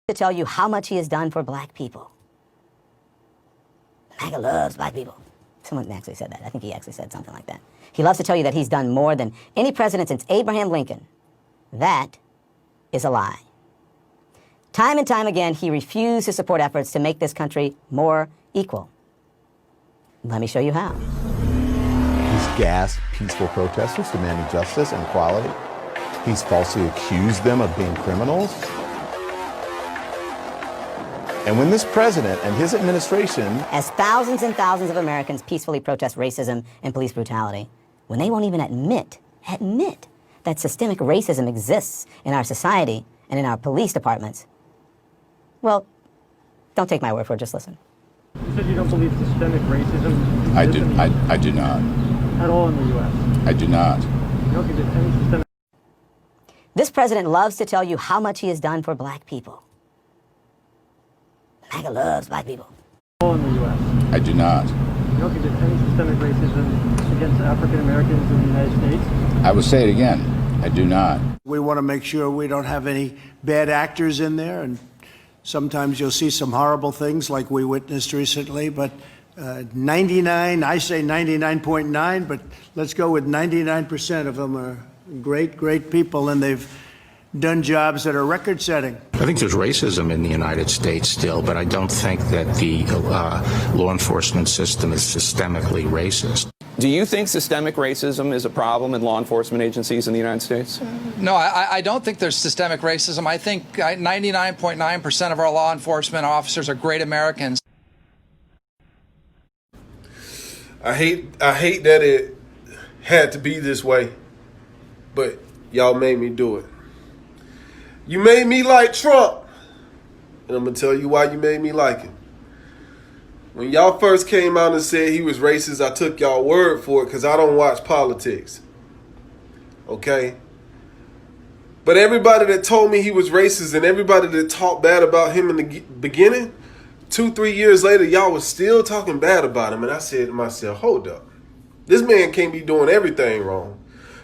To tell you how much he has done for black people. MAGA loves black people. Someone actually said that. I think he actually said something like that. He loves to tell you that he's done more than any president since Abraham Lincoln. That is a lie. Time and time again, he refused to support efforts to make this country more equal. Let me show you how. He's gassed peaceful protesters demanding justice and equality. He's falsely accused them of being criminals. And when this president and his administration, as thousands and thousands of Americans peacefully protest racism and police brutality, when they won't even admit that systemic racism exists in our society and in our police departments, well, don't take my word for it, just listen. You said you don't believe systemic racism exists I do not. at all in the U.S. I do not. You don't think there's any systemic... This president loves to tell you how much he has done for black people. MAGA loves black people. All in the U.S. I do not. You don't think there's any systemic racism against African Americans in the United States? I will say it again. I do not. We want to make sure we don't have any bad actors in there, and sometimes you'll see some horrible things like we witnessed recently, but 99, I say 99.9, but let's go with 99% of them are great people, and they've done jobs that are record-setting. I think there's racism in the United States still, but I don't think that the law enforcement system is systemically racist. Do you think systemic racism is a problem in law enforcement agencies in the United States? No, I don't think there's systemic racism. I think 99.9% of our law enforcement officers are great Americans. I hate that it had to be this way, but y'all made me do it. You made me like Trump, and I'm going to tell you why you made me like him. When y'all first came out and said he was racist, I took y'all word for it because I don't watch politics. Okay? But everybody that told me he was racist and everybody that talked bad about him in the beginning, 2-3 years later, y'all was still talking bad about him. And I said to myself, hold up. This man can't be doing everything wrong.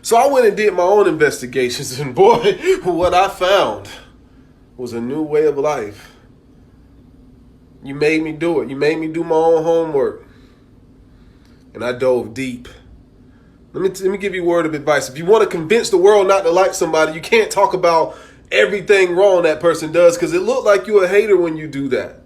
So I went and did my own investigations, and boy, what I found was a new way of life. You made me do it. You made me do my own homework. And I dove deep. Let me give you a word of advice. If you want to convince the world not to like somebody, you can't talk about everything wrong that person does, because it looked like you're a hater when you do that.